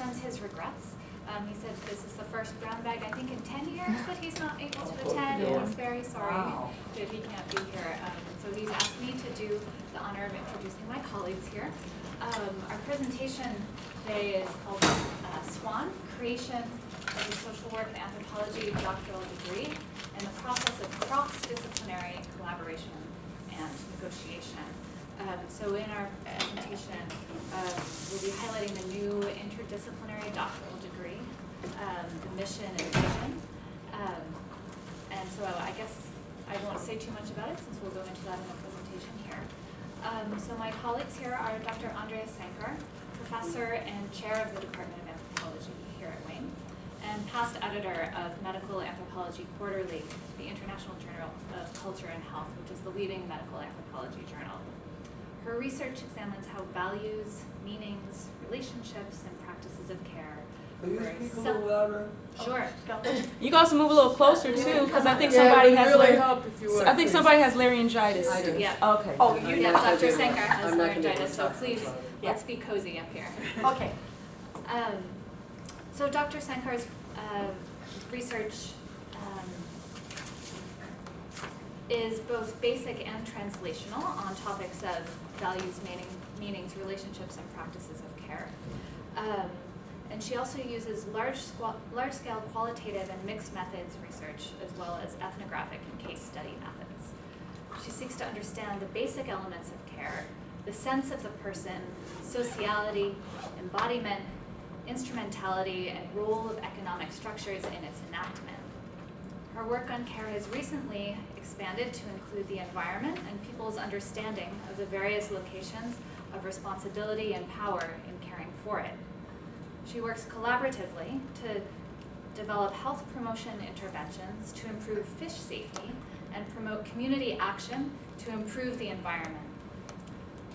extends his regrets. He said this is the first brown bag, I think, in 10 years that he's not able to attend, and he's very sorry that he can't be here. So he's asked me to do the honor of introducing my colleagues here. Our presentation today is called SWAN, Creation of the Social Work and Anthropology Doctoral Degree, and the Process of Cross-Disciplinary Collaboration and Negotiation. So in our presentation, we'll be highlighting the new interdisciplinary doctoral degree, the mission and vision. And so I guess I won't say too much about it since we'll go into that in the presentation here. So my colleagues here are Dr. Andrea Sankar, professor and chair of the Department of Anthropology here at Wayne, and past editor of Medical Anthropology Quarterly, the International Journal of Culture and Health, which is the leading medical anthropology journal. Her research examines how values, meanings, relationships, and practices of care. Can you speak a little louder? Sure. You guys move a little closer too, because I think somebody has laryngitis. I do. Yeah. Okay. Oh, yeah, Dr. Sankar has laryngitis, so please, let's be cozy up here. Okay. So Dr. Sankar's research is both basic and translational on topics of values, meanings, relationships, and practices of care. And she also uses large-scale qualitative and mixed methods research, as well as ethnographic and case study methods. She seeks to understand the basic elements of care, the sense of the person, sociality, embodiment, instrumentality, and role of economic structures in its enactment. Her work on care has recently expanded to include the environment and people's understanding of the various locations of responsibility and power in caring for it. She works collaboratively to develop health promotion interventions to improve fish safety and promote community action to improve the environment.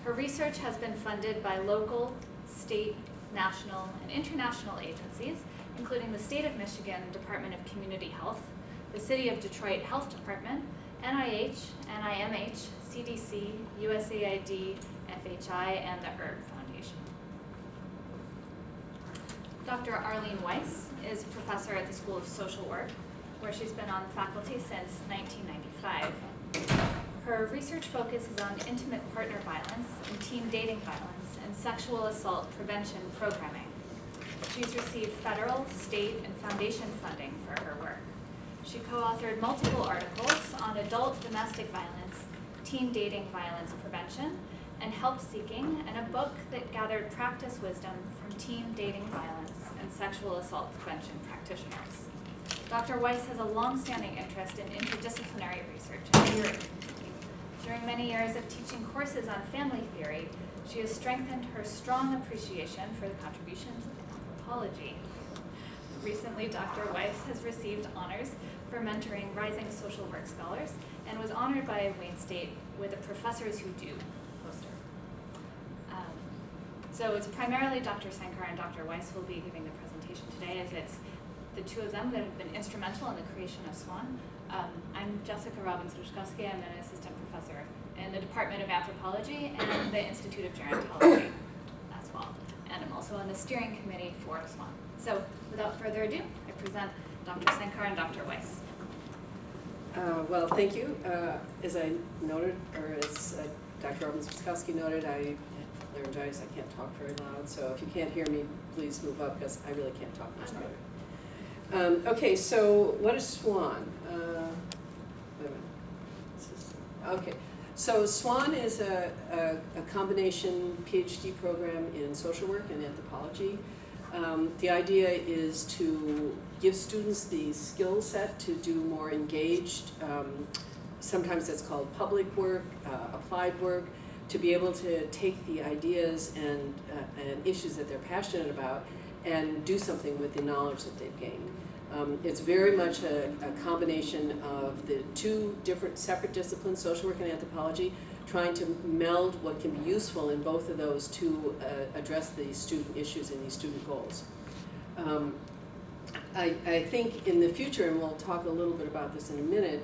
Her research has been funded by local, state, national, and international agencies, including the State of Michigan Department of Community Health, the City of Detroit Health Department, NIH, NIMH, CDC, USAID, FHI, and the Herb Foundation. Dr. Arlene Weiss is professor at the School of Social Work, where she's been on faculty since 1995. Her research focuses on intimate partner violence and teen dating violence and sexual assault prevention programming. She's received federal, state, and foundation funding for her work. She co-authored multiple articles on adult domestic violence, teen dating violence prevention, and help seeking, and a book that gathered practice wisdom from teen dating violence and sexual assault prevention practitioners. Dr. Weiss has a long-standing interest in interdisciplinary research and theory. During many years of teaching courses on family theory, she has strengthened her strong appreciation for the contributions of anthropology. Recently, Dr. Weiss has received honors for mentoring rising social work scholars and was honored by Wayne State with a Professors Who Do poster. So it's primarily Dr. Sankar and Dr. Weiss who will be giving the presentation today, as it's the two of them that have been instrumental in the creation of SWAN. I'm Jessica Robbins-Ruskowski. I'm an assistant professor in the Department of Anthropology and the Institute of Gerontology as well. And I'm also on the steering committee for SWAN. So without further ado, I present Dr. Sankar and Dr. Weiss. Well, thank you. As I noted, or as Dr. Robbins-Ruskowski noted, I have laryngitis. I can't talk very loud. So if you can't hear me, please move up, because I really can't talk much louder. Okay, so what is SWAN? Wait a minute. Okay, so SWAN is a combination PhD program in social work and anthropology. The idea is to give students the skill set to do more engaged, sometimes that's called public work, applied work, to be able to take the ideas and issues that they're passionate about and do something with the knowledge that they've gained. It's very much a combination of the two different separate disciplines, social work and anthropology, trying to meld what can be useful in both of those to address the student issues and these student goals. I think in the future, and we'll talk a little bit about this in a minute,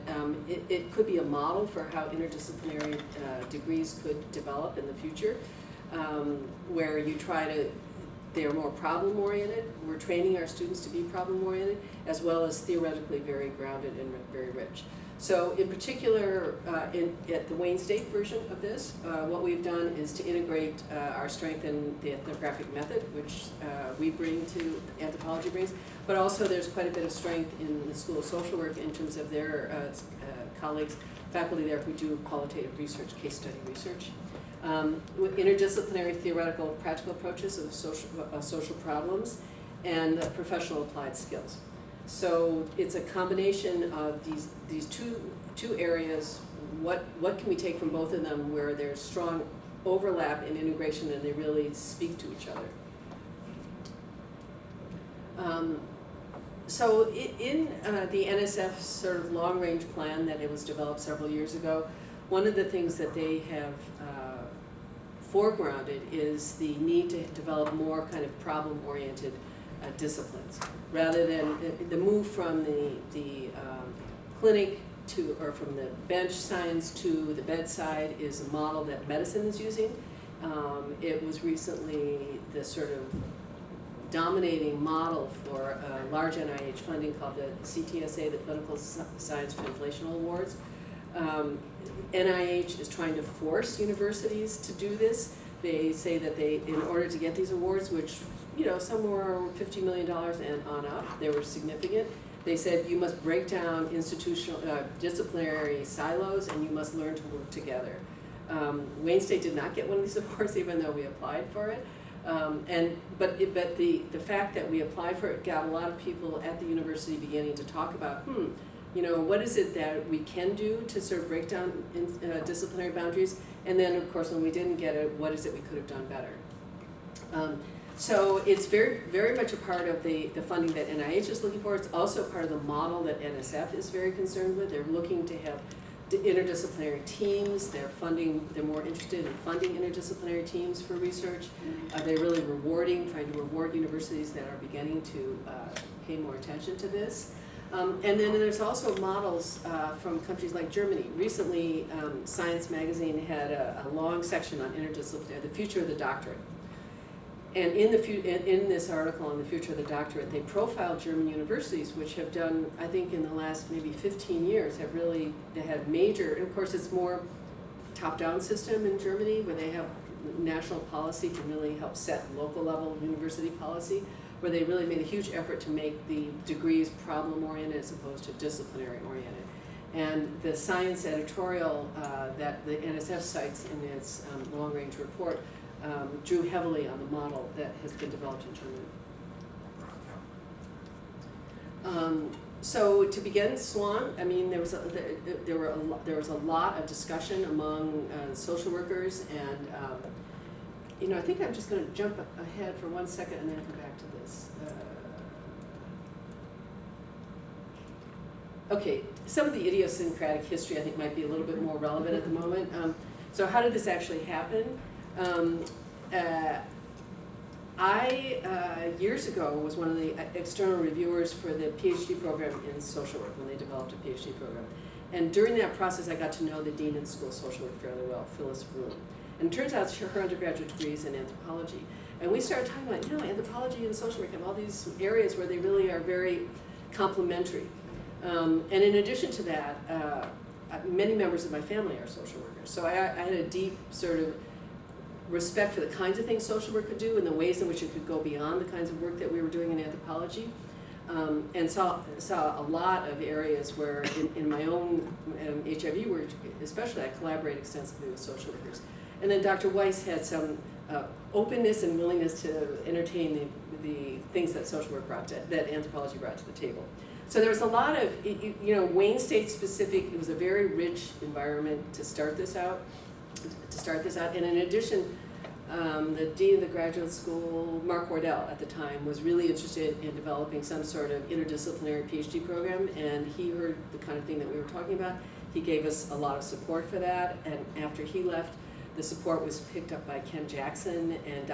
it could be a model for how interdisciplinary degrees could develop in the future, where you try to they are more problem-oriented. We're training our students to be problem-oriented, as well as theoretically very grounded and very rich. So in particular, at the Wayne State version of this, what we've done is to integrate our strength in the ethnographic method, which we bring to anthropology brings, but also there's quite a bit of strength in the School of Social Work in terms of their colleagues, faculty there who do qualitative research, case study research. With interdisciplinary theoretical practical approaches of social problems and professional applied skills. So it's a combination of these two areas. What can we take from both of them where there's strong overlap and integration and they really speak to each other? So in the NSF sort of long-range plan that it was developed several years ago, one of the things that they have foregrounded is the need to develop more kind of problem-oriented disciplines, rather than the move from the clinic to, or from the bench science to the bedside is a model that medicine is using. It was recently the sort of dominating model for large NIH funding called the CTSA, the Clinical Science Translational Awards. NIH is trying to force universities to do this. They say that in order to get these awards, which some were $50 million and on up, they were significant. They said you must break down institutional, disciplinary silos, and you must learn to work together. Wayne State did not get one of these awards, even though we applied for it. But the fact that we applied for it got a lot of people at the university beginning to talk about, what is it that we can do to sort of break down disciplinary boundaries? And then, of course, when we didn't get it, what is it we could have done better? So it's very, very much a part of the funding that NIH is looking for. It's also part of the model that NSF is very concerned with. They're looking to have interdisciplinary teams. They're more interested in funding interdisciplinary teams for research. They're really trying to reward universities that are beginning to pay more attention to this. And then there's also models from countries like Germany. Recently, Science Magazine had a long section on interdisciplinary, the future of the doctorate. And in this article on the future of the doctorate, they profiled German universities, which have done, I think in the last maybe 15 years, they had major, and of course it's more top-down system in Germany, where they have national policy can really help set local level university policy, where they really made a huge effort to make the degrees problem-oriented as opposed to disciplinary-oriented. And the science editorial that the NSF cites in its long-range report drew heavily on the model that has been developed in Germany. So to begin, SWAN, I mean, there was a lot of discussion among social workers, and I think I'm just going to jump ahead for 1 second and then come back to this. Okay, some of the idiosyncratic history I think might be a little bit more relevant at the moment. So how did this actually happen? I, years ago, was one of the external reviewers for the PhD program in social work when they developed a PhD program. And during that process, I got to know the dean of the School of Social Work fairly well, Phyllis Broom. And it turns out her undergraduate degree is in anthropology. And we started talking about, anthropology and social work have all these areas where they really are very complementary. And in addition to that, many members of my family are social workers. So I had a deep sort of respect for the kinds of things social work could do and the ways in which it could go beyond the kinds of work that we were doing in anthropology. And saw a lot of areas where in my own HIV work, especially, I collaborate extensively with social workers. And then Dr. Weisz had some openness and willingness to entertain the things that social work that anthropology brought to the table. So there was a lot of, Wayne State specific, it was a very rich environment to start this out. And in addition, the dean of the graduate school, Mark Wardell at the time, was really interested in developing some sort of interdisciplinary PhD program, and he heard the kind of thing that we were talking about. He gave us a lot of support for that, and after he left, the support was picked up by Ken Jackson and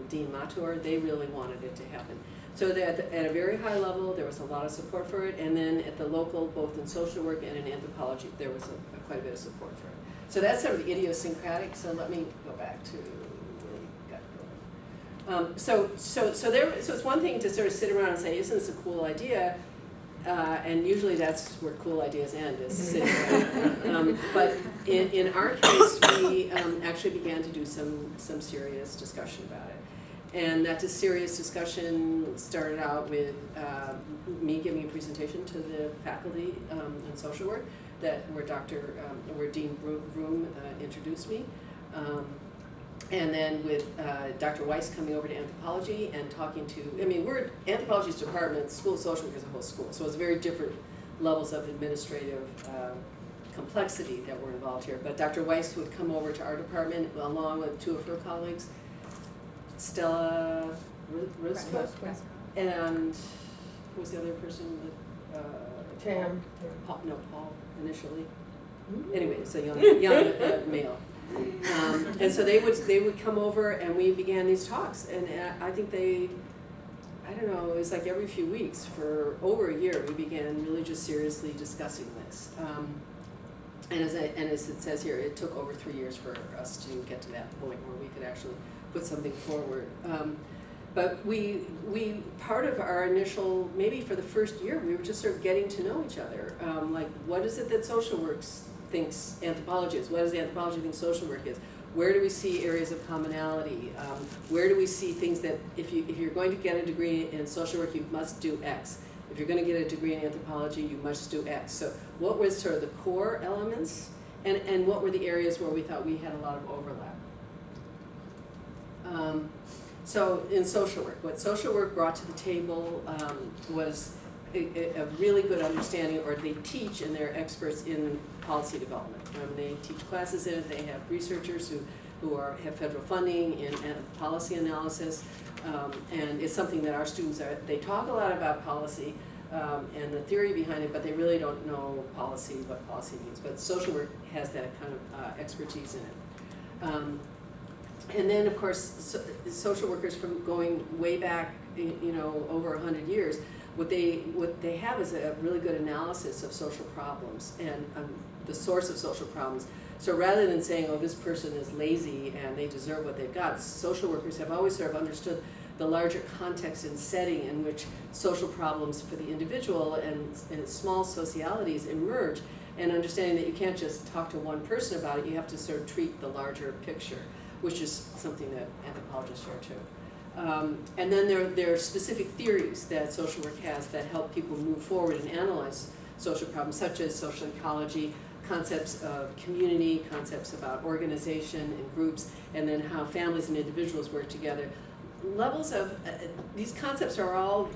Dean Matur. They really wanted it to happen. So that at a very high level, there was a lot of support for it, and then at the local, both in social work and in anthropology, there was quite a bit of support for it. So that's sort of idiosyncratic, so let me go back to where we got So it's one thing to sort of sit around and say, isn't this a cool idea? And usually that's where cool ideas end, is sitting around. But in our case, we actually began to do some serious discussion about it. And that serious discussion started out with me giving a presentation to the faculty in social work where Dean Vroom introduced me. And then with Dr. Weisz coming over to anthropology and talking to, anthropology's department, school of social work is a whole school, so it's very different levels of administrative complexity that were involved here. But Dr. Weisz would come over to our department along with two of her colleagues, Stella Ruskowski, and who was the other person? Paul initially. Anyway, it's a young male. And so they would come over and we began these talks, and I think it was like every few weeks for over a year we began really just seriously discussing this. And as it says here, it took over 3 years for us to get to that point where we could actually put something forward. But we part of our initial, maybe for the first year, we were just sort of getting to know each other. Like, what is it that social work thinks anthropology is? What does anthropology think social work is? Where do we see areas of commonality? Where do we see things that if you're going to get a degree in social work, you must do X. If you're going to get a degree in anthropology, you must do X. So what was sort of the core elements, and what were the areas where we thought we had a lot of overlap? So in social work, what social work brought to the table was a really good understanding, or they teach and they're experts in policy development. They teach classes in it, they have researchers who have federal funding in policy analysis, and it's something that our students they talk a lot about policy and the theory behind it, but they really don't know what policy means. But social work has that kind of expertise in it. And then, of course, social workers from going way back, over 100 years, what they have is a really good analysis of social problems and the source of social problems. So rather than saying, oh, this person is lazy and they deserve what they've got, social workers have always sort of understood the larger context and setting in which social problems for the individual and small socialities emerge, and understanding that you can't just talk to one person about it, you have to sort of treat the larger picture, which is something that anthropologists share too. And then there are specific theories that social work has that help people move forward and analyze social problems, such as social ecology, concepts of community, concepts about organization and groups, and then how families and individuals work together. Levels of, these concepts are all,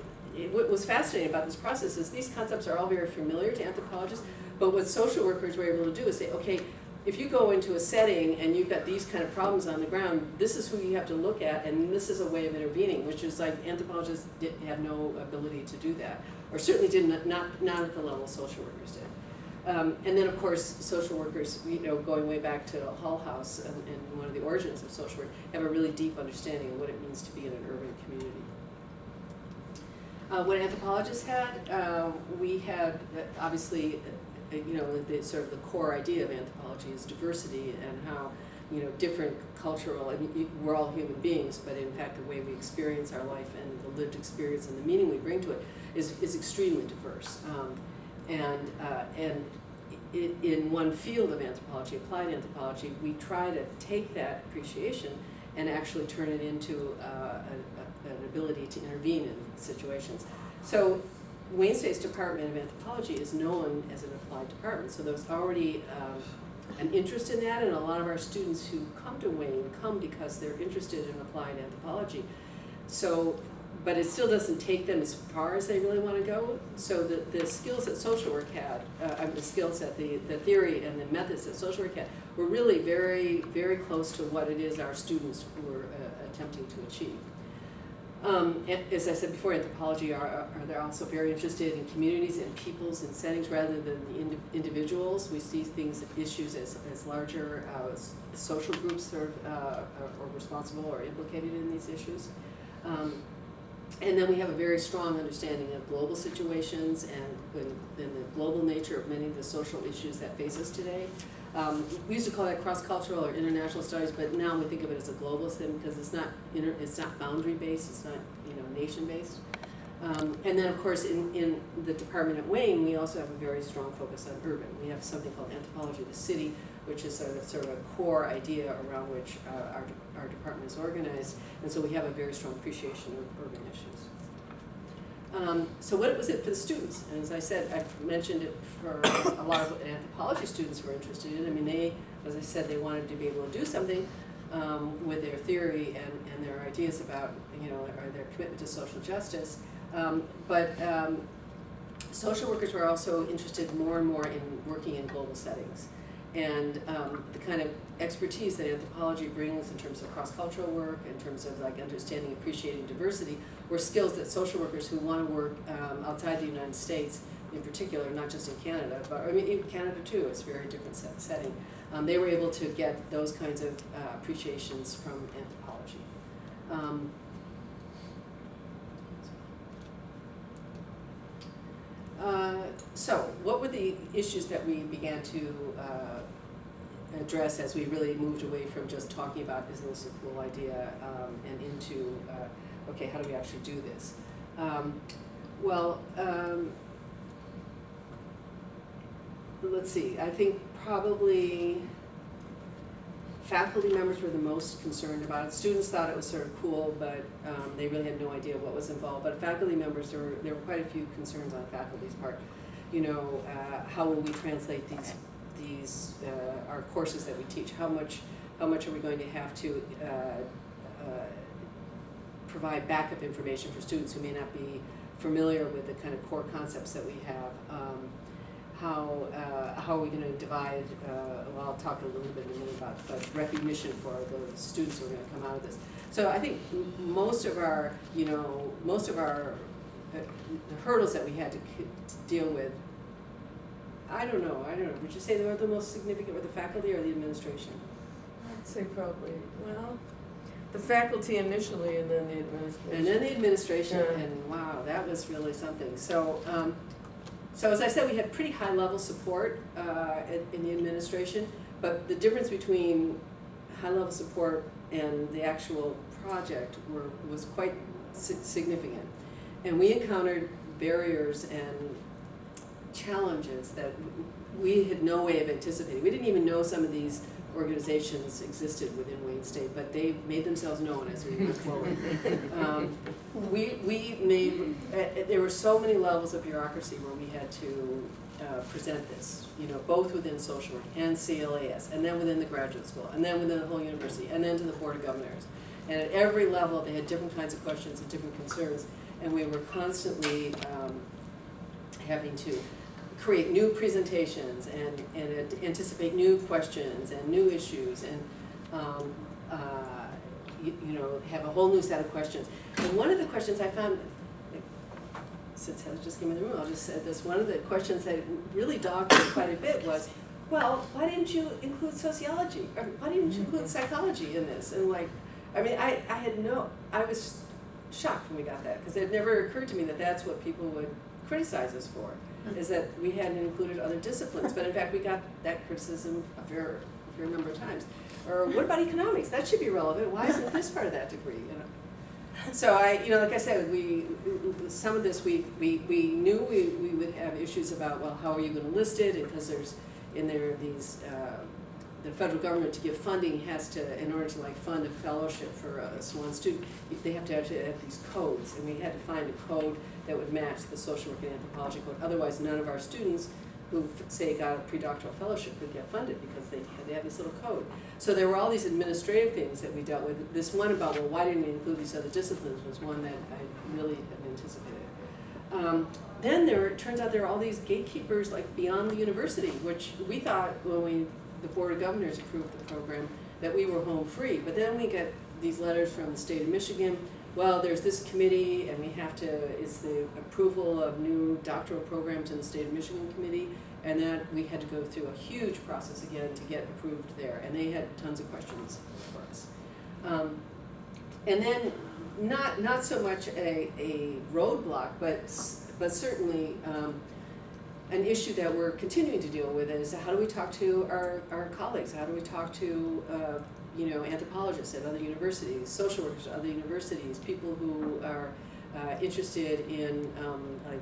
what was fascinating about this process is these concepts are all very familiar to anthropologists, but what social workers were able to do is say, okay, if you go into a setting and you've got these kind of problems on the ground, this is who you have to look at, and this is a way of intervening, which is like anthropologists have no ability to do that, or certainly not at the level social workers did. And then, of course, social workers, going way back to Hull House and one of the origins of social work, have a really deep understanding of what it means to be in an urban community. What anthropologists had, we had obviously, the sort of the core idea of anthropology is diversity, and how different cultural, we're all human beings, but in fact the way we experience our life and the lived experience and the meaning we bring to it is extremely diverse. And in one field of anthropology, applied anthropology, we try to take that appreciation and actually turn it into an ability to intervene in situations. So Wayne State's Department of Anthropology is known as an applied department, so there's already an interest in that, and a lot of our students who come to Wayne come because they're interested in applied anthropology. So, but it still doesn't take them as far as they really want to go. So the skills that social work had, the skills that the theory and the methods that social work had, were really very, very close to what it is our students were attempting to achieve. As I said before, anthropology they're also very interested in communities and peoples and settings rather than the individuals. We see issues as larger social groups are responsible or implicated in these issues. And then we have a very strong understanding of global situations and the global nature of many of the social issues that face us today. We used to call that cross-cultural or international studies, but now we think of it as a global thing because it's not boundary-based, it's not nation-based. And then, of course, in the department at Wayne, we also have a very strong focus on urban. We have something called anthropology of the city, which is sort of a core idea around which our department is organized. And so we have a very strong appreciation of urban issues. So what was it for the students? And as I said, I mentioned it for a lot of anthropology students were interested in. I mean, they, as I said, they wanted to be able to do something with their theory and their ideas about, or their commitment to social justice. But social workers were also interested more and more in working in global settings. And the kind of expertise that anthropology brings in terms of cross-cultural work, in terms of like understanding, appreciating diversity, were skills that social workers who want to work outside the United States, in particular, not just in Canada, but I mean, even Canada too, it's a very different setting. They were able to get those kinds of appreciations from anthropology. So, what were the issues that we began to address as we really moved away from just talking about isn't this a cool idea and into, okay, how do we actually do this? Let's see, I think probably faculty members were the most concerned about it. Students thought it was sort of cool, but they really had no idea what was involved. But faculty members, there were quite a few concerns on faculty's part. How will we translate these our courses that we teach? How much are we going to have to provide backup information for students who may not be familiar with the kind of core concepts that we have? How are we going to divide, well, I'll talk a little bit in a minute about recognition for the students who are going to come out of this. So I think most of our the hurdles that we had to deal with, I don't know, would you say they were the most significant, were the faculty or the administration? I'd say probably, well, the faculty initially and then the administration. And then the administration, Yeah. and wow, that was really something. So, so as I said, we had pretty high level support in the administration, but the difference between high level support and the actual project was quite significant. And we encountered barriers and challenges that we had no way of anticipating. We didn't even know some of these organizations existed within Wayne State, but they made themselves known as we went forward. We made, there were so many levels of bureaucracy where we had to present this, both within social work and CLAS, and then within the graduate school, and then within the whole university, and then to the Board of Governors. And at every level, they had different kinds of questions and different concerns, and we were constantly having to create new presentations and anticipate new questions and new issues and have a whole new set of questions. And one of the questions I found, since Heather just came in the room, I'll just say this, one of the questions that really dogged me quite a bit was, well, why didn't you include sociology? Or why didn't you include psychology in this? And I was shocked when we got that, because it never occurred to me that that's what people would criticize us for, is that we hadn't included other disciplines. But in fact, we got that criticism a fair number of times. Or what about economics? That should be relevant. Why isn't this part of that degree? So like I said, some of this we knew we would have issues about, well, how are you going to list it? Because there's these the federal government, to give funding, has to, in order to fund a fellowship for a Swan student, they have to have these codes, and we had to find a code that would match the social work and anthropology code. Otherwise, none of our students who, say, got a pre-doctoral fellowship would get funded because they had to have this little code. So there were all these administrative things that we dealt with. This one about, well, why didn't we include these other disciplines, was one that I really hadn't anticipated. Then it turns out there are all these gatekeepers beyond the university, which we thought when the Board of Governors approved the program that we were home free. But then we get these letters from the state of Michigan. Well, there's this committee, and we have to, it's the approval of new doctoral programs in the state of Michigan committee, and that we had to go through a huge process again to get approved there, and they had tons of questions for us. And then not so much a roadblock, but certainly an issue that we're continuing to deal with is how do we talk to our colleagues? How do we talk to anthropologists at other universities, social workers at other universities, people who are interested in like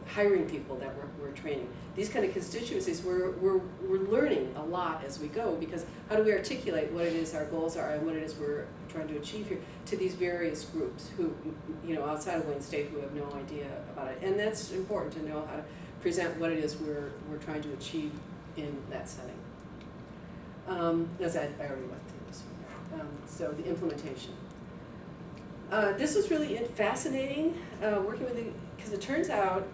hiring people that we're training. These kind of constituencies, we're learning a lot as we go, because how do we articulate what it is our goals are and what it is we're trying to achieve here to these various groups who, outside of Wayne State, who have no idea about it. And that's important to know how to present what it is we're trying to achieve in that setting. As I already went through this one. So the implementation. This was really fascinating, working with because it turns out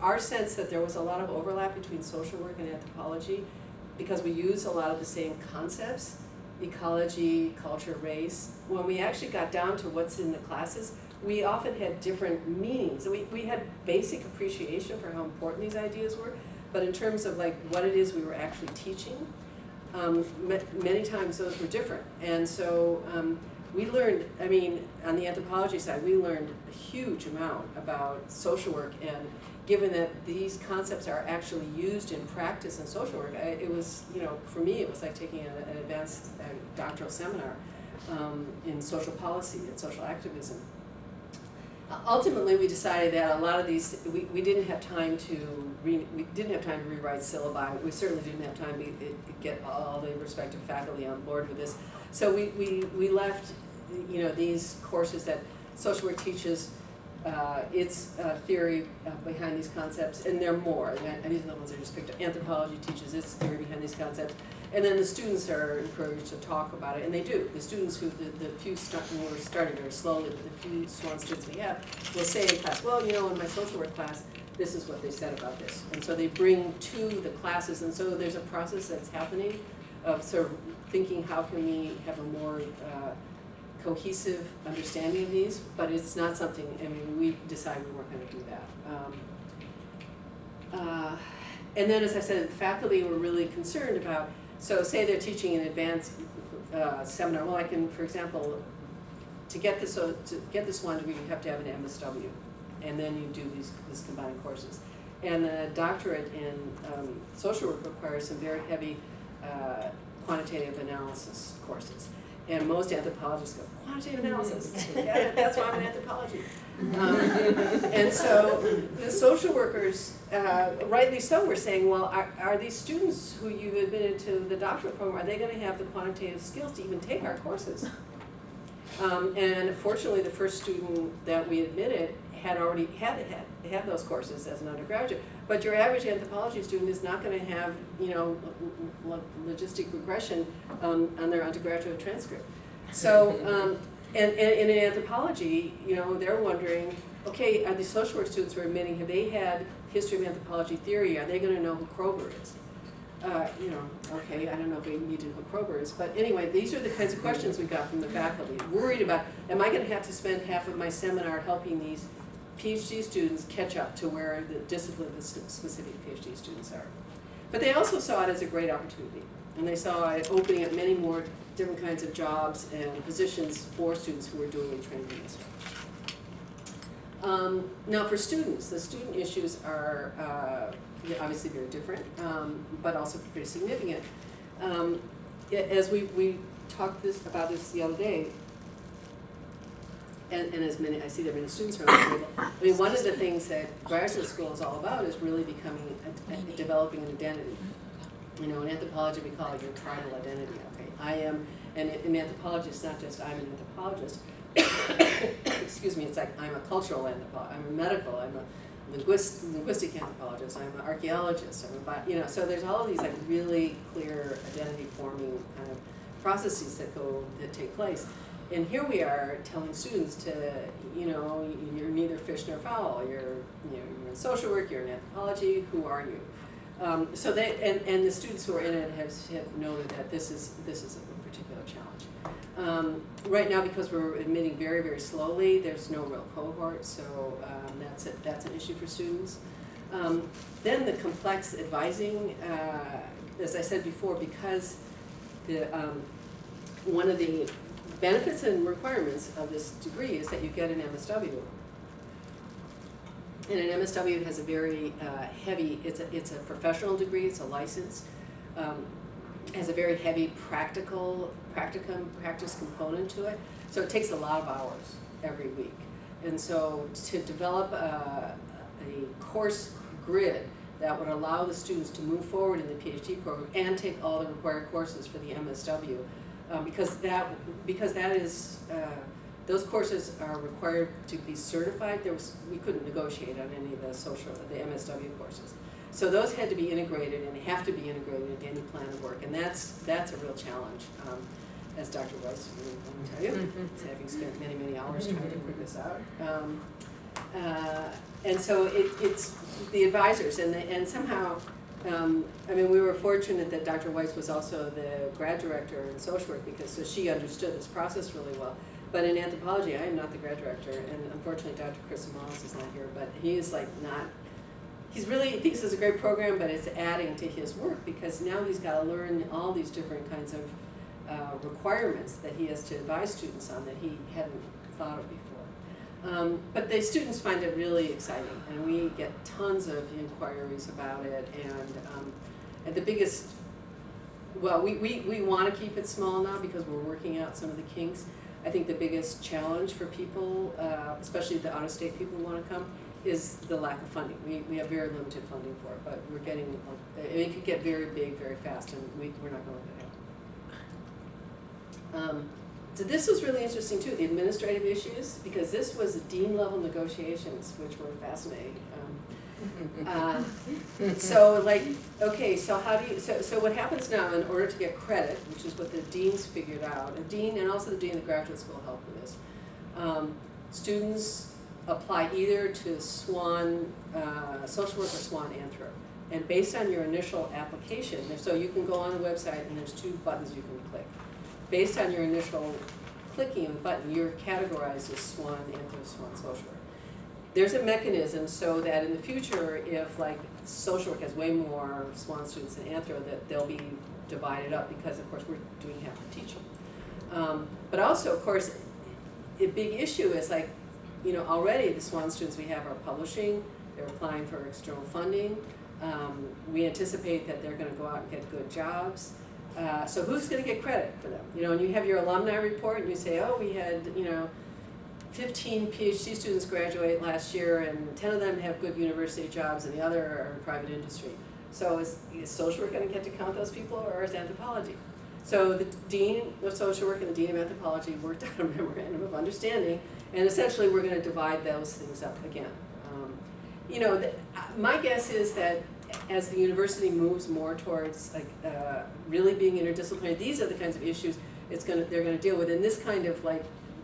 our sense that there was a lot of overlap between social work and anthropology, because we use a lot of the same concepts, ecology, culture, race. When we actually got down to what's in the classes, we often had different meanings. We had basic appreciation for how important these ideas were, but in terms of like what it is we were actually teaching, many times those were different. And so we learned, on the anthropology side, we learned a huge amount about social work, and given that these concepts are actually used in practice in social work, it was, for me, it was like taking an advanced doctoral seminar in social policy and social activism. Ultimately, we decided that a lot of these, we didn't have time to rewrite syllabi. We certainly didn't have time to get all the respective faculty on board with this. So we left, these courses that social work teaches, its theory behind these concepts, and there are more. And these are the ones I just picked up. Anthropology teaches its theory behind these concepts, and then the students are encouraged to talk about it, and they do. The students who, the few we're starting very slowly, but the few SWAN students we have will say in class, well, in my social work class, this is what they said about this. And so they bring to the classes, and so there's a process that's happening of sort of thinking how can we have a more cohesive understanding of these, but it's not something, we decided we weren't going to do that. And then, as I said, the faculty were really concerned about, so say they're teaching an advanced seminar, well, I can, for example, to get this one degree, you have to have an MSW, and then you do these combined courses. And the doctorate in social work requires some very heavy quantitative analysis courses. And most anthropologists go, quantitative analysis, yeah, that's why I'm in anthropology. And so the social workers, rightly so, were saying, well, are these students who you've admitted to the doctorate program, are they going to have the quantitative skills to even take our courses? And fortunately, the first student that we admitted had already had those courses as an undergraduate. But your average anthropology student is not going to have, logistic regression on their undergraduate transcript. So, and in anthropology, they're wondering, okay, are these social work students who are admitting, have they had history of anthropology theory? Are they going to know who Kroger is? Okay, I don't know if we need to know who Kroger is, but anyway, these are the kinds of questions we got from the faculty. Worried about, am I going to have to spend half of my seminar helping these PhD students catch up to where the discipline of the specific PhD students are? But they also saw it as a great opportunity, and they saw it opening up many more different kinds of jobs and positions for students who were dually trained in this way. Now for students, the student issues are obviously very different, but also pretty significant. As we talked about this the other day, and as many, I see there are many students around the table. One of the things that graduate school is all about is really developing an identity. In anthropology we call it your tribal identity. Okay, I am, and in anthropology it's not just I'm an anthropologist. Excuse me, it's like I'm a cultural anthropologist, I'm a medical, I'm a linguistic anthropologist, I'm an archaeologist, so there's all of these like really clear identity forming kind of processes that take place. And here we are telling students to, you're neither fish nor fowl. You're in social work. You're in anthropology. Who are you? So they and the students who are in it have noted that this is a particular challenge. Right now, because we're admitting very, very slowly, there's no real cohort. So that's an issue for students. Then the complex advising, as I said before, because one of the benefits and requirements of this degree is that you get an MSW. And an MSW has a very heavy, it's a professional degree, it's a license, has a very heavy practice component to it. So it takes a lot of hours every week. And so to develop a course grid that would allow the students to move forward in the PhD program and take all the required courses for the MSW, because that is, those courses are required to be certified. We couldn't negotiate on any of the MSW courses. So those had to be integrated and have to be integrated into any plan of work, and that's a real challenge, as Dr. Weisz will tell you, having spent many, many hours trying to work this out. And so it's the advisors, and somehow, we were fortunate that Dr. Weisz was also the grad director in social work, because so she understood this process really well. But in anthropology, I am not the grad director, and unfortunately Dr. Chris Amalis is not here, but he is he thinks it's a great program, but it's adding to his work, because now he's got to learn all these different kinds of requirements that he has to advise students on that he hadn't thought of before. But the students find it really exciting, and we get tons of inquiries about it, and the biggest, well, we want to keep it small now because we're working out some of the kinks. I think the biggest challenge for people, especially the out-of-state people who want to come, is the lack of funding. We have very limited funding for it, but we're getting, it could get very big very fast, and we're not going to let it happen. So this was really interesting too, the administrative issues, because this was dean-level negotiations, which were fascinating. So how do you, so what happens now in order to get credit, which is what the deans figured out, a dean and also the dean of the graduate school helped with this, students apply either to SWAN social work or SWAN Anthro. And based on your initial application, so you can go on the website and there's 2 buttons you can click. Based on your initial clicking of the button, you're categorized as SWAN Anthro, SWAN social work. There's a mechanism so that in the future, if social work has way more SWAN students than Anthro, that they'll be divided up, because of course we're doing half the teaching. But also, of course, a big issue is already the SWAN students we have are publishing, they're applying for external funding. We anticipate that they're going to go out and get good jobs. So who's going to get credit for them? And you have your alumni report and you say, oh, we had, 15 PhD students graduate last year and 10 of them have good university jobs and the other are in private industry. So is social work going to get to count those people, or is anthropology? So the dean of social work and the dean of anthropology worked out a memorandum of understanding, and essentially we're going to divide those things up again. My guess is that as the university moves more towards really being interdisciplinary, these are the kinds of issues they're going to deal with. And this kind of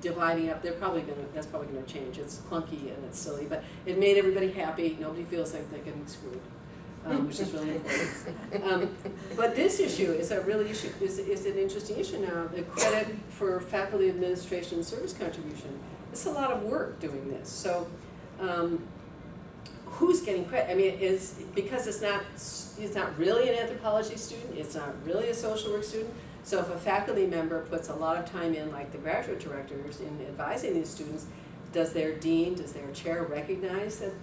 dividing up, that's probably going to change. It's clunky and it's silly, but it made everybody happy. Nobody feels like they're getting screwed, which is really important. But this issue is is an interesting issue now. The credit for faculty administration and service contribution. It's a lot of work doing this. So. Who's getting credit? Because it's not really an anthropology student, it's not really a social work student. So if a faculty member puts a lot of time in, like the graduate directors, in advising these students, does their dean, does their chair recognize that,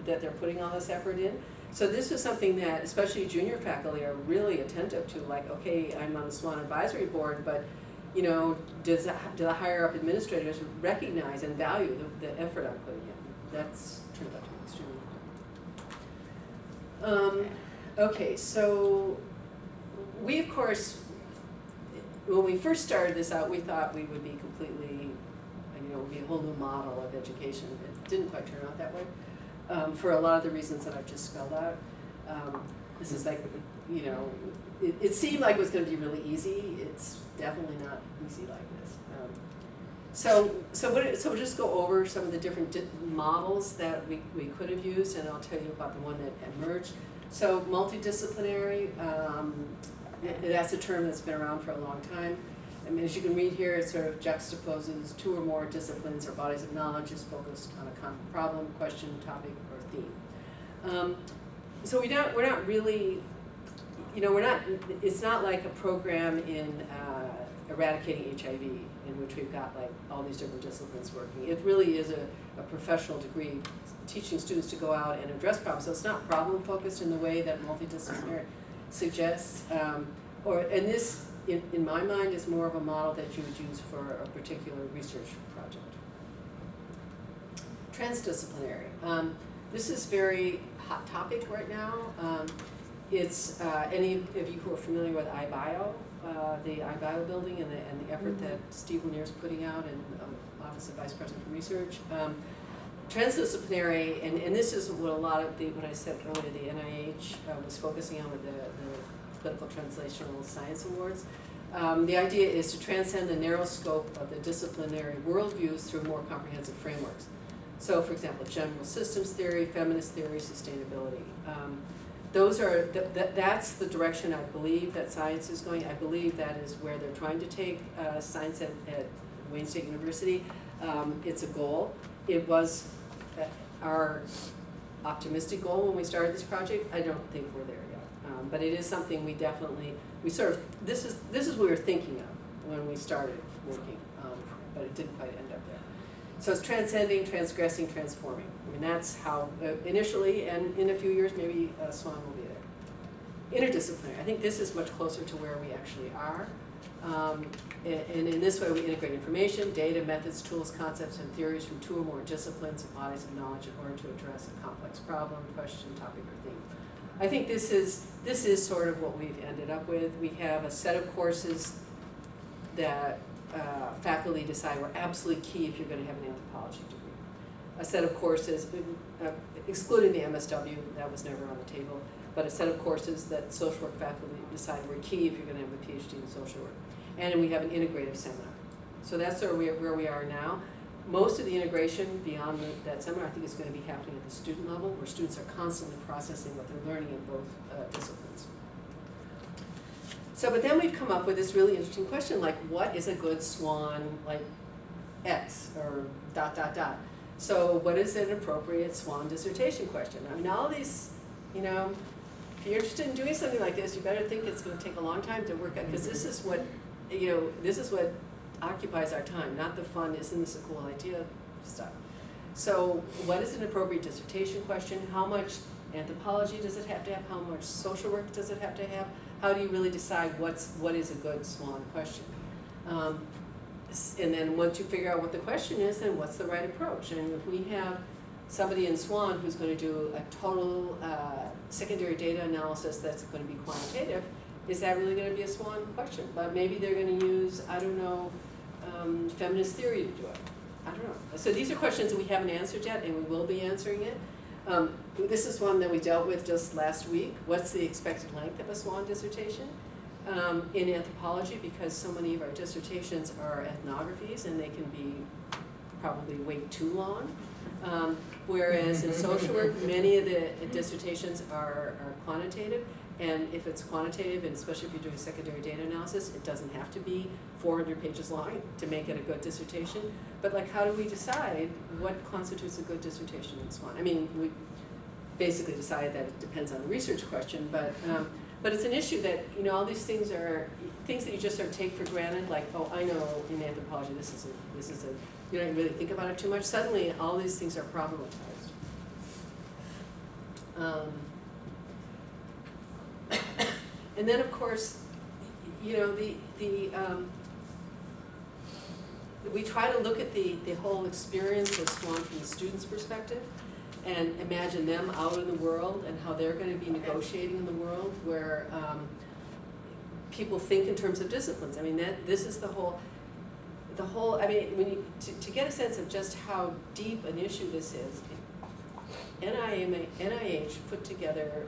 that they're putting all this effort in? So this is something that especially junior faculty are really attentive to, okay, I'm on the SWAN advisory board, but do the higher up administrators recognize and value the effort I'm putting in? That's turned out to be extremely important. Okay, so we, of course, when we first started this out, we thought we would be completely, would be a whole new model of education. It didn't quite turn out that way, for a lot of the reasons that I've just spelled out. This is it seemed like it was going to be really easy. It's definitely not easy like this. So we'll just go over some of the different models that we could have used, and I'll tell you about the one that emerged. So multidisciplinary, that's a term that's been around for a long time. As you can read here, it sort of juxtaposes 2 or more disciplines or bodies of knowledge is focused on a common problem, question, topic, or theme. So we're not really, it's not like a program in eradicating HIV, in which we've got like all these different disciplines working. It really is a professional degree, teaching students to go out and address problems. So it's not problem focused in the way that multidisciplinary suggests. And this, in my mind, is more of a model that you would use for a particular research project. Transdisciplinary. This is very hot topic right now. It's any of you who are familiar with iBio, the iBio building and the effort that Steve Lanier's putting out in the Office of Vice President for Research. Transdisciplinary, and this is what a lot of what I said earlier, the NIH was focusing on with the Political Translational Science Awards. The idea is to transcend the narrow scope of the disciplinary worldviews through more comprehensive frameworks. So, for example, general systems theory, feminist theory, sustainability. Those are, that's the direction I believe that science is going. I believe that is where they're trying to take science at Wayne State University. It's a goal. It was our optimistic goal when we started this project. I don't think we're there yet. But it is something we definitely, this is what we were thinking of when we started working, but it didn't quite end up there. So it's transcending, transgressing, transforming. I mean, that's how initially, and in a few years, maybe SWAN will be there. Interdisciplinary. I think this is much closer to where we actually are. And in this way, we integrate information, data, methods, tools, concepts, and theories from two or more disciplines and bodies of knowledge in order to address a complex problem, question, topic, or theme. I think this is sort of what we've ended up with. We have a set of courses that faculty decide were absolutely key if you're going to have an anthropology degree. A set of courses, excluding the MSW, that was never on the table, but a set of courses that social work faculty decide were key if you're going to have a PhD in social work. And we have an integrative seminar. So that's where we are now. Most of the integration beyond that seminar, I think, is going to be happening at the student level, where students are constantly processing what they're learning in both disciplines. So, but then we've come up with this really interesting question, like, what is a good SWAN, like, X, or ... So what is an appropriate SWAN dissertation question? I mean, all these, you know, if you're interested in doing something like this, you better think it's going to take a long time to work out, because this is what, you know, this is what occupies our time, not the fun, isn't this a cool idea stuff. So what is an appropriate dissertation question? How much anthropology does it have to have? How much social work does it have to have? How do you really decide what is a good SWAN question? And then once you figure out what the question is, then what's the right approach? And if we have somebody in SWAN who's going to do a total secondary data analysis that's going to be quantitative, is that really going to be a SWAN question? But maybe they're going to use, I don't know, feminist theory to do it. I don't know. So these are questions that we haven't answered yet, and we will be answering it. This is one that we dealt with just last week. What's the expected length of a SWAN dissertation? In anthropology, because so many of our dissertations are ethnographies and they can be probably way too long. Whereas in social work, many of the dissertations are quantitative. And if it's quantitative, and especially if you're doing secondary data analysis, it doesn't have to be 400 pages long to make it a good dissertation. But like, how do we decide what constitutes a good dissertation in SWAN? I mean, we basically decided that it depends on the research question, but it's an issue that, you know, all these things are things that you just sort of take for granted, like, oh, I know in anthropology this is a, you don't really think about it too much. Suddenly, all these things are problematized. And then, of course, you know, we try to look at the whole experience of SWAN from the student's perspective and imagine them out in the world and how they're going to be negotiating in the world where people think in terms of disciplines. I mean, this is the whole, I mean, when you, to get a sense of just how deep an issue this is, NIH put together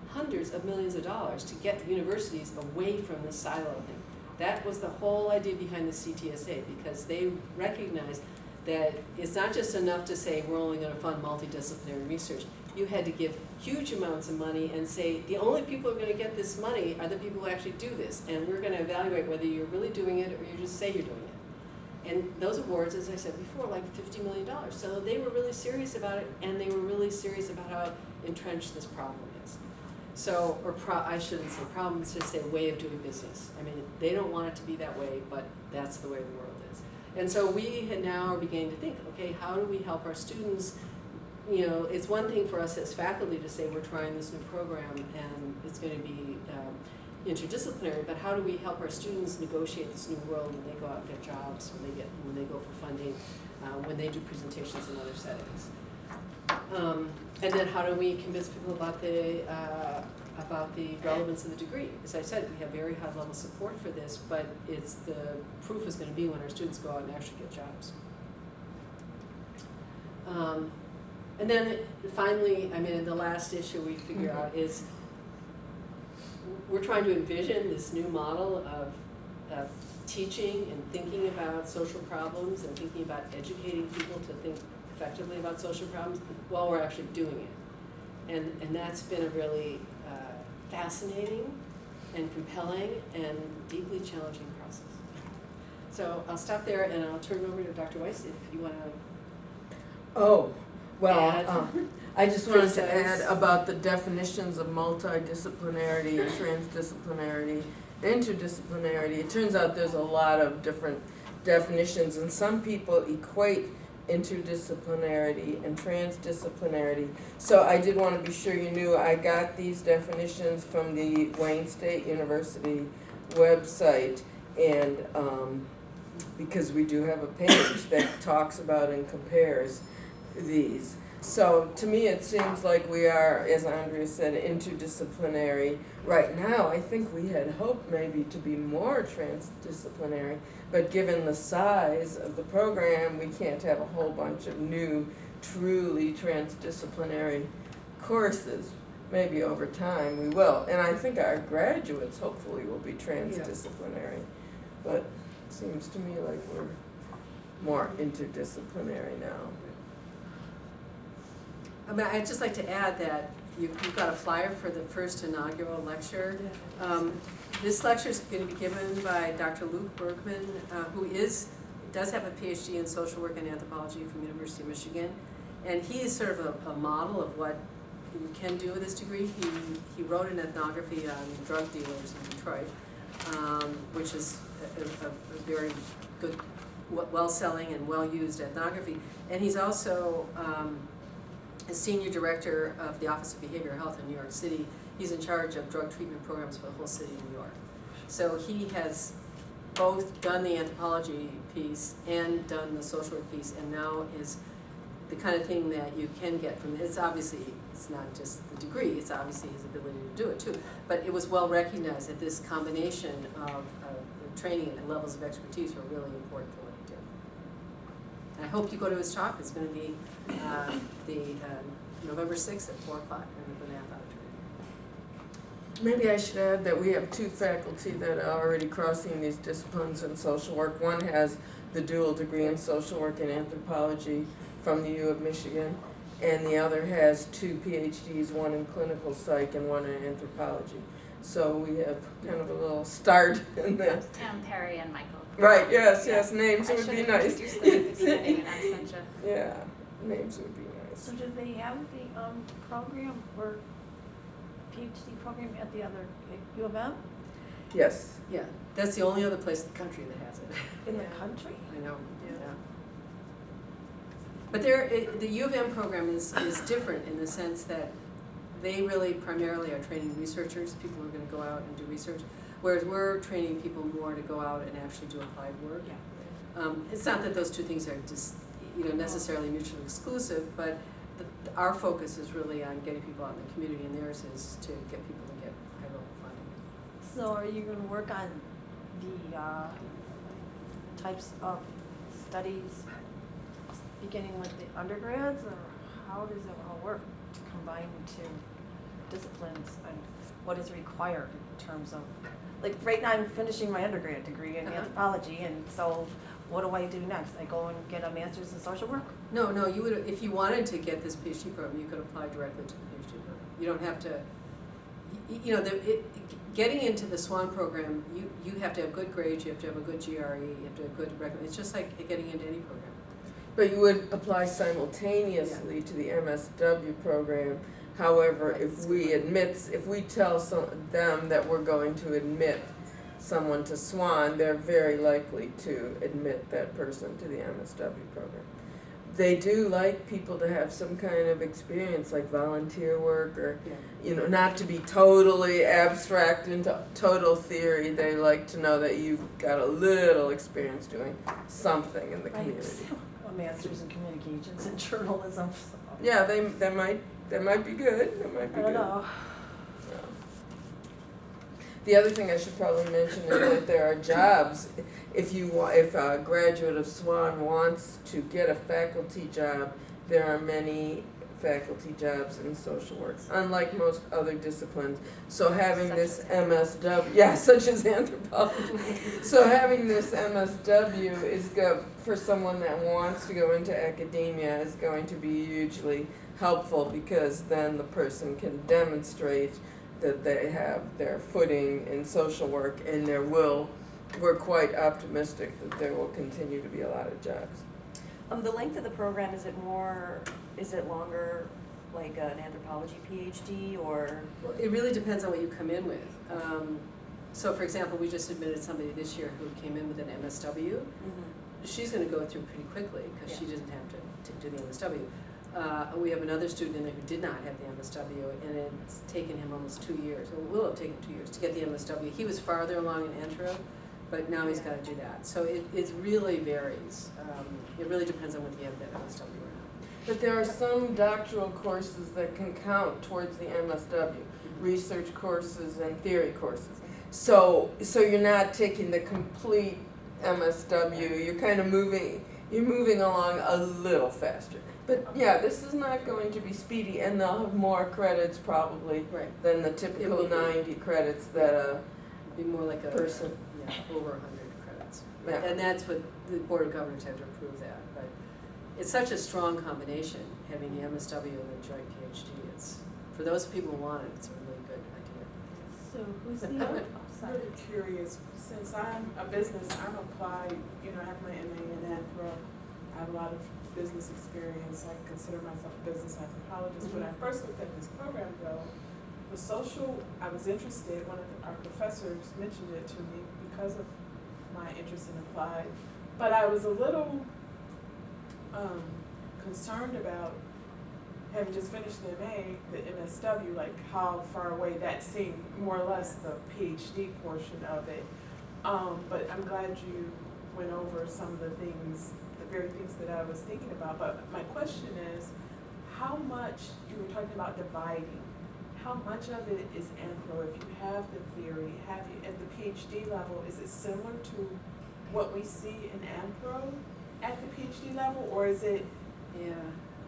hundreds of millions of dollars to get universities away from the silo thing. That was the whole idea behind the CTSA, because they recognized that it's not just enough to say we're only going to fund multidisciplinary research. You had to give huge amounts of money and say the only people who are going to get this money are the people who actually do this, and we're going to evaluate whether you're really doing it or you just say you're doing it. And those awards, as I said before, like $50 million. So they were really serious about it, and they were really serious about how entrenched this problem is. So, I shouldn't say problems, just say way of doing business. I mean, they don't want it to be that way, but that's the way the world is. And so we now are beginning to think, okay, how do we help our students? You know, it's one thing for us as faculty to say we're trying this new program and it's going to be interdisciplinary, but how do we help our students negotiate this new world when they go out and get jobs, when they go for funding, when they do presentations in other settings? And then how do we convince people about the relevance of the degree? As I said, we have very high level support for this, but the proof is going to be when our students go out and actually get jobs. And then finally, I mean, the last issue we figure out is we're trying to envision this new model of teaching and thinking about social problems and thinking about educating people to think effectively about social problems while we're actually doing it. And that's been a really fascinating and compelling and deeply challenging process. So I'll stop there and I'll turn it over to Dr. Weisz if you want to. Oh, well, add, I just wanted to criticize. add about the definitions of multidisciplinarity, transdisciplinarity, interdisciplinarity. It turns out there's a lot of different definitions, and some people equate interdisciplinarity and transdisciplinarity. So I did want to be sure you knew I got these definitions from the Wayne State University website, and because we do have a page that talks about and compares these. So to me it seems like we are, as Andrea said, interdisciplinary. Right now I think we had hoped maybe to be more transdisciplinary, but given the size of the program, we can't have a whole bunch of new, truly transdisciplinary courses. Maybe over time we will. And I think our graduates hopefully will be transdisciplinary. But it seems to me like we're more interdisciplinary now. I mean, I'd just like to add that you've got a flyer for the first inaugural lecture. This lecture is going to be given by Dr. Luke Bergman, who does have a PhD in social work and anthropology from University of Michigan. And he is sort of a model of what you can do with this degree. He wrote an ethnography on drug dealers in Detroit, which is a very good, well-selling and well-used ethnography. And he's also a senior director of the Office of Behavioral Health in New York City. He's in charge of drug treatment programs for the whole city of New York. So he has both done the anthropology piece and done the social work piece, and now is the kind of thing that you can get from it. It's obviously, it's not just the degree, it's obviously his ability to do it too. But it was well recognized that this combination of training and levels of expertise were really important for what he did. And I hope you go to his talk. It's going to be November 6th at 4 o'clock in the Knapp Auditorium. Maybe I should add that we have two faculty that are already crossing these disciplines in social work. One has the dual degree in social work and anthropology from the U of Michigan, and the other has 2 PhDs, one in clinical psych and one in anthropology. So we have kind of a little start in this. Tam, Perry, and Michael. Right, yes, names would be nice. I should have introduced them at the beginning and I sent you. Yeah, names would be nice. So do they have the program or PhD program at the other U of M Yes. Yeah, that's the only other place in the country that has it. in the country? I know, yeah. But the U of M program is different in the sense that they really primarily are training researchers, people who are going to go out and do research, whereas we're training people more to go out and actually do applied work. Yeah. It's not that those two things are just necessarily mutually exclusive, but our focus is really on getting people out in the community, and theirs is to get people to get high-level funding. So are you going to work on the types of studies beginning with the undergrads, or how does it all work to combine two disciplines, and what is required in terms of, like right now I'm finishing my undergrad degree in anthropology, and so what do I do next? I go and get a master's in social work? No, you would, if you wanted to get this PhD program, you could apply directly to the PhD program. You don't have to, getting into the SWAN program, you have to have good grades, you have to have a good GRE, you have to have good recommend. It's just like getting into any program. But you would apply simultaneously to the MSW program. However, if we tell them that we're going to admit someone to SWAN, they're very likely to admit that person to the MSW program. They do like people to have some kind of experience, like volunteer work, or not to be totally abstract into total theory. They like to know that you've got a little experience doing something in the community. A master's in communications and journalism. So. Yeah, that might be good. That might be I don't good. know. The other thing I should probably mention is that there are jobs. If a graduate of SWAN wants to get a faculty job, there are many faculty jobs in social work, unlike most other disciplines. So having this MSW, such as anthropology. So having this MSW is good for someone that wants to go into academia is going to be hugely helpful, because then the person can demonstrate that they have their footing in social work, and we're quite optimistic that there will continue to be a lot of jobs. The length of the program, is it longer, like an anthropology PhD, or? Well, it really depends on what you come in with. So for example, we just admitted somebody this year who came in with an MSW. Mm-hmm. She's gonna go through pretty quickly, because she didn't have to do the MSW. We have another student in there who did not have the MSW, and it's taken him almost 2 years, or will have taken 2 years to get the MSW. He was farther along in intro, but now he's got to do that. So it really varies. It really depends on whether you have that MSW or not. But there are some doctoral courses that can count towards the MSW, research courses and theory courses. So you're not taking the complete MSW, you're kind of moving along a little faster. But this is not going to be speedy, and they'll have more credits probably than the typical 90 credits that It'd be more like a person. Over 100 credits. Yeah. And that's what the Board of Governors had to approve that. But it's such a strong combination, having the MSW and the joint PhD. It's, for those people who want it, it's a really good idea. So who's the I'm really curious, since I'm a business, I'm applied, I have my MA in Anthro, I have a lot of business experience, I consider myself a business anthropologist. When I first looked at this program though, the social, I was interested, one of our professors mentioned it to me because of my interest in applied, but I was a little concerned about, having just finished the MA, the MSW, like how far away that seemed, more or less the PhD portion of it. But I'm glad you went over some of the things, the very things that I was thinking about. But my question is, how much, you were talking about dividing, how much of it is anthro? If you have the theory, have you, at the PhD level, is it similar to what we see in anthro at the PhD level, or is it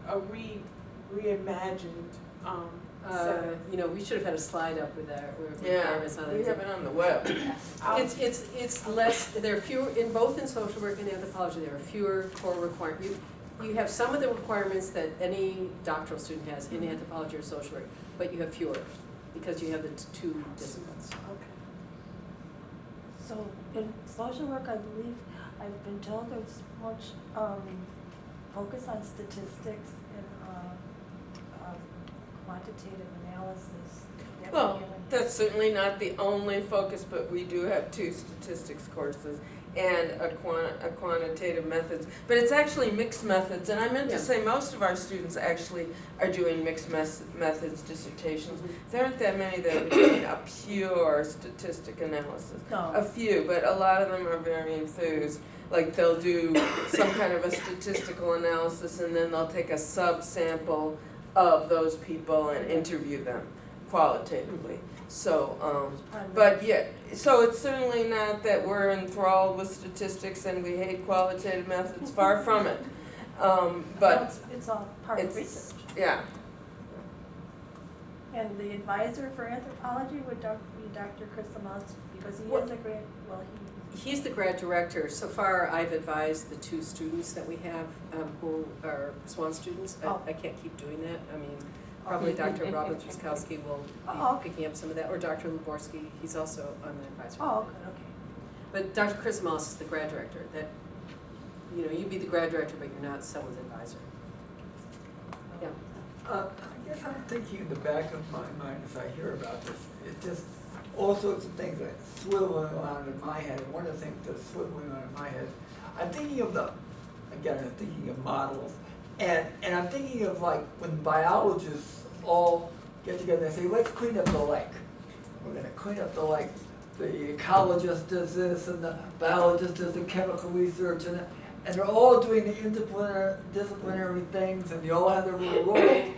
a reimagined setting? We should have had a slide up with that. we have it on the web. It's less. There are fewer in social work and anthropology. There are fewer core requirements. You have some of the requirements that any doctoral student has in anthropology or social work, but you have fewer because you have the two disciplines. Okay. So in social work, I believe, I've been told there's much focus on statistics and quantitative analysis. Well, that's certainly not the only focus, but we do have 2 statistics courses and a quantitative methods. But it's actually mixed methods, and I meant to say most of our students actually are doing mixed methods dissertations. There aren't that many that are doing a pure statistic analysis. No. A few, but a lot of them are very enthused. Like they'll do some kind of a statistical analysis, and then they'll take a subsample of those people and interview them qualitatively. So, so it's certainly not that we're enthralled with statistics and we hate qualitative methods, far from it. But it's all part of research. Yeah. And the advisor for anthropology would be Dr. Christomowski, because he is a grad, He's the grad director. So far, I've advised the 2 students that we have who are SWAN students. I can't keep doing that. I mean, probably Dr. Robbins-Ruskowski will be picking up some of that, or Dr. Luborski. He's also on the advisory. okay. But Dr. Christomowski is the grad director. That you know, you'd be the grad director, but you're not someone's advisor. Yeah. I guess I'm thinking in the back of my mind as I hear about this, it's just all sorts of things that swiveling around in my head. One of the things that's swiveling around in my head, I'm thinking of I'm thinking of models, and I'm thinking of like when biologists all get together and say, let's clean up the lake. We're gonna clean up the lake. The ecologist does this, and the biologist does the chemical research, and they're all doing the interdisciplinary things, and they all have their little roles.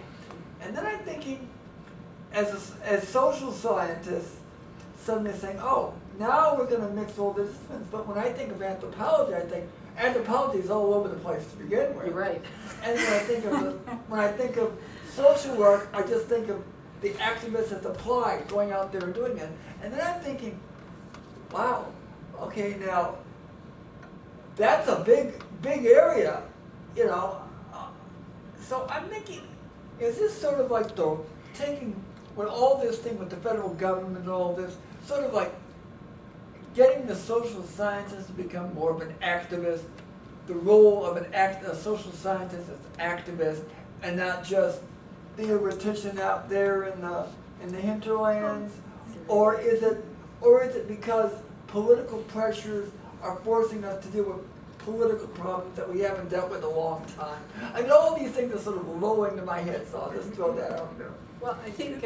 And then I'm thinking, as social scientists, suddenly saying, oh, now we're going to mix all the disciplines. But when I think of anthropology, I think anthropology is all over the place to begin with. You're right. And when I think of social work, I just think of the activists as applied, going out there and doing it. And then I'm thinking, wow, okay, now that's a big area, you know. So I'm thinking, is this sort of like taking with all this thing with the federal government and all this, sort of like getting the social scientists to become more of an activist, the role of a social scientist as activist, and not just theoretician out there in the hinterlands, or is it because political pressures are forcing us to deal with political problems that we haven't dealt with in a long time? I mean, all these things are sort of rolling in my head, so I'll just throw that out there. Well, I think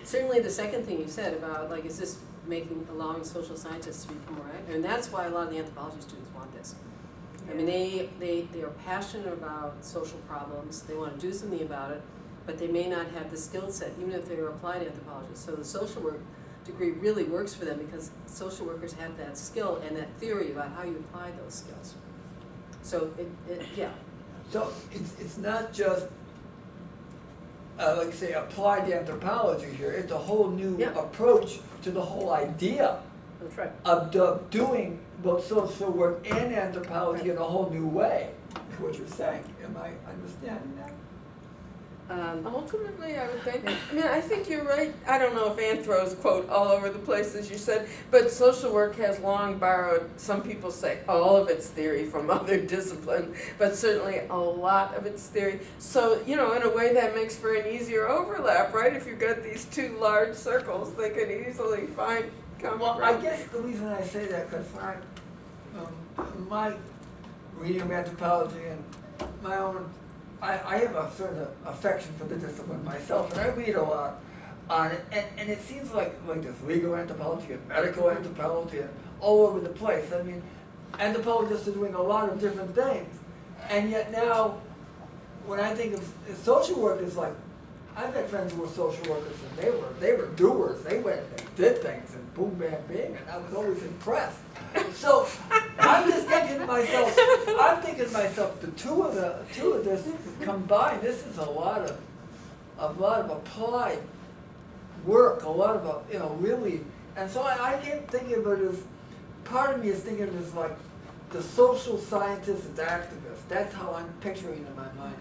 certainly the second thing you said about, like, is this allowing social scientists to become more active? And that's why a lot of the anthropology students want this. I mean, they are passionate about social problems, they want to do something about it, but they may not have the skill set, even if they're applied anthropologists. So the social work degree really works for them because social workers have that skill and that theory about how you apply those skills. So yeah. So it's not just, like say, applied anthropology here. It's a whole new approach to the whole idea That's right. of doing both social work and anthropology in a whole new way, is what you're saying. Am I understanding that? Ultimately, I would think, I mean, I think you're right. I don't know if anthro's quote all over the place, as you said, but social work has long borrowed, some people say all of its theory from other disciplines, but certainly a lot of its theory. So, you know, in a way that makes for an easier overlap, right? If you've got these two large circles, they could easily find common ground. Well, I guess the reason I say that, because my reading of anthropology and my own, I have a certain affection for the discipline myself, and I read a lot on it, and it seems like there's legal anthropology and medical anthropology and all over the place. I mean, anthropologists are doing a lot of different things, and yet now, when I think of social work, it's like, I've had friends who were social workers, and they were doers. They went and did things, and boom, bam, bing, and I was always impressed. So I'm just thinking to myself, the two of this combined, this is a lot of applied work, a lot of really, and so I keep thinking of it as, part of me is thinking of it as like the social scientist and activist. That's how I'm picturing it in my mind.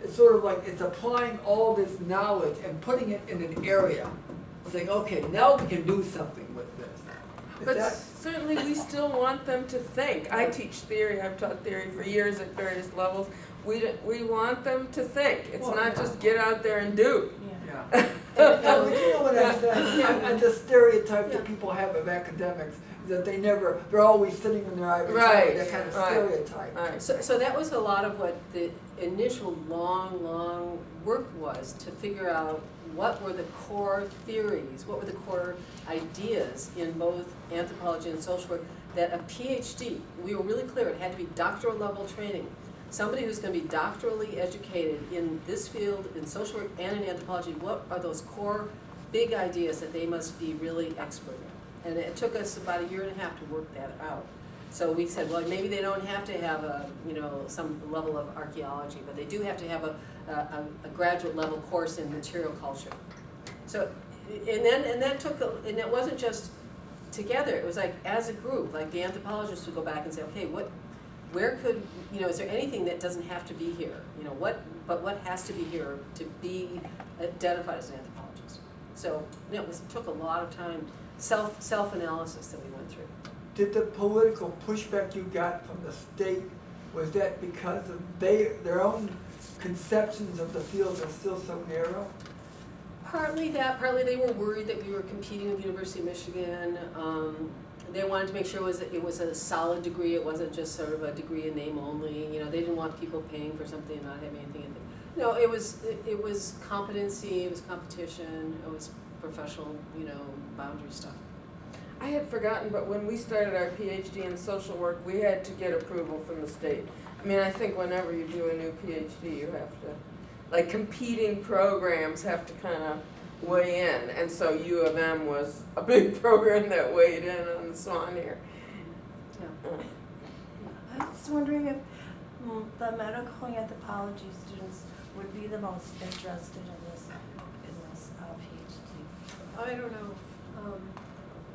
It's sort of like it's applying all this knowledge and putting it in an area, saying, okay, now we can do something with this. But certainly we still want them to think. I teach theory, I've taught theory for years at various levels. We want them to think. It's not just get out there and do. Yeah. But you know what I'm saying? And the stereotype that people have of academics, that they're always sitting in their ivory tower, that kind of stereotype. Right. So that was a lot of what the initial long work was, to figure out what were the core theories, what were the core ideas in both anthropology and social work that a PhD, we were really clear, it had to be doctoral level training. Somebody who's going to be doctorally educated in this field, in social work and in anthropology, what are those core big ideas that they must be really expert in? And it took us about 1.5 years to work that out. So we said, well, maybe they don't have to have some level of archaeology, but they do have to have a graduate level course in material culture. So, and it wasn't just together, it was like as a group, like the anthropologists would go back and say, okay, where could, is there anything that doesn't have to be here? But what has to be here to be identified as an anthropologist? So, it took a lot of time, self-analysis that we went through. did the political pushback you got from the state, was that because of their own conceptions of the field are still so narrow? Partly that, partly they were worried that we were competing with the University of Michigan. They wanted to make sure it was a solid degree, it wasn't just sort of a degree in name only. You know, they didn't want people paying for something and not having anything in it. No, it was competency, it was competition, it was professional, boundary stuff. I had forgotten, but when we started our PhD in social work, we had to get approval from the state. I mean, I think whenever you do a new PhD, you have to, like, competing programs have to kind of weigh in, and so U of M was a big program that weighed in on the Swan here. Yeah. I was wondering if the medical anthropology students would be the most interested in this PhD. I don't know,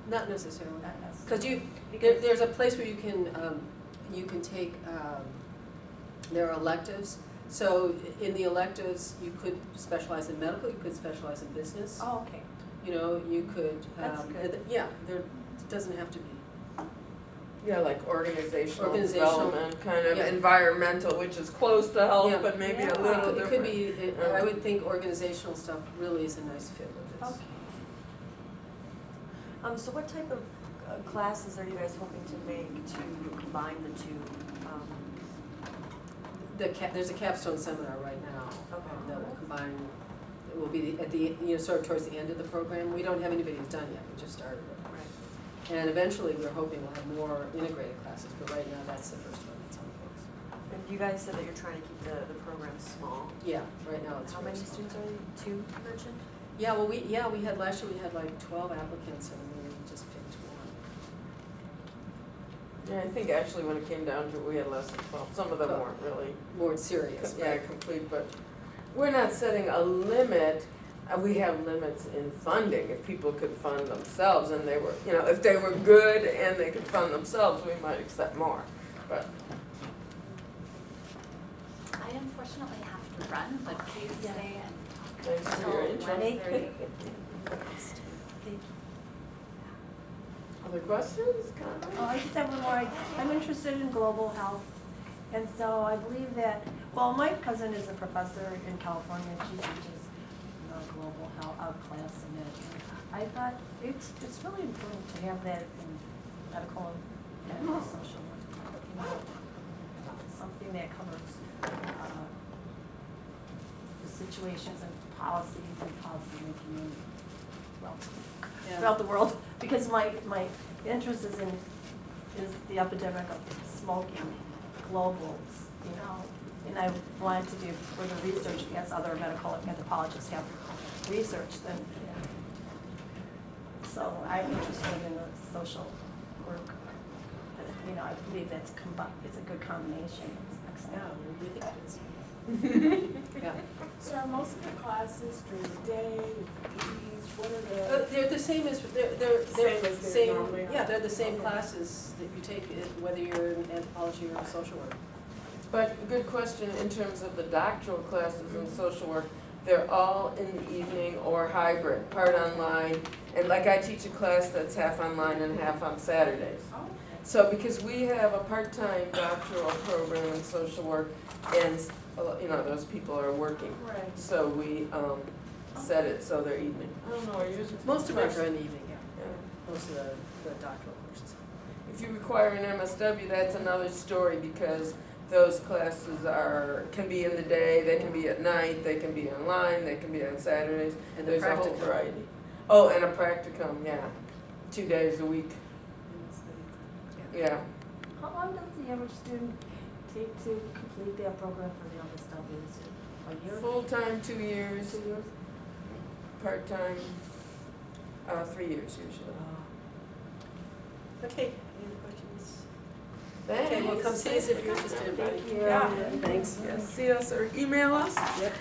not necessarily. Not necessarily. Because there's a place where you can take, there are electives. So in the electives, you could specialize in medical, you could specialize in business. Oh, okay. You could, That's good. yeah, it doesn't have to be. Yeah, like organizational Organizational, development, kind of yeah. environmental, which is close to health, Yeah. but maybe Yeah. a little It different. could be, I would think organizational stuff really is a nice fit with this. Okay. So what type of classes are you guys hoping to make to combine the two? There's a capstone seminar right now Okay. that will combine, it will be at the, sort of towards the end of the program. We don't have anybody who's done yet, we just started it. Right. And eventually, we're hoping we'll have more integrated classes, but right now, that's the first one that's on the books. And you guys said that you're trying to keep the program small. Yeah, right now it's How very many small. students are you? 2 you mentioned? Yeah, well, last year we had like 12 applicants and we just picked one. Yeah, I think actually when it came down to it, we had less than 12. Some of them Oh. weren't really, More serious, yeah, right? complete, but we're not setting a limit. We have limits in funding. If people could fund themselves and they were, if they were good and they could fund themselves, we might accept more. But I unfortunately have to run, but please stay and thanks for your interest. Lenny? Thank you. Other questions, comments? I just have one more. I'm interested in global health. And so I believe that, my cousin is a professor in California. She teaches global health class in it. I thought it's really important to have that in medical and social work. Something that covers the situations and policy making throughout the world. Because my interest is the epidemic of smoking globals, and I wanted to do further research as other medical anthropologists have researched. And so I'm interested in the social work. I believe it's a good combination. It's excellent. We think it is. Yeah. So are most of the classes during the day, evenings, what are the? They're the same as, Same as they normally are. yeah, they're the same Okay. classes that you take, whether you're in anthropology or social work. But good question in terms of the doctoral classes in social work. They're all in the evening or hybrid, part online. And like I teach a class that's half online and half on Saturdays. Oh, okay. So because we have a part-time doctoral program in social work and, those people are working. Right. So we set it so they're evening. I don't know, are yours? Most of ours are in the evening, yeah. Yeah. Most of the doctoral courses. If you require an MSW, that's another story because those classes can be in the day, they can be at night, they can be online, they can be on Saturdays. And the There's a whole practicum. variety. Oh, and a practicum, yeah. 2 days a week, yeah. How long does the average student take to complete that program for the MSWs? A year? Full-time, 2 years, 2 years? part-time, 3 years usually. Okay, any other questions? Thanks. Okay, well, come see us if you're interested. Thank you. Yeah, thanks. Yes, see us or email us. Yep.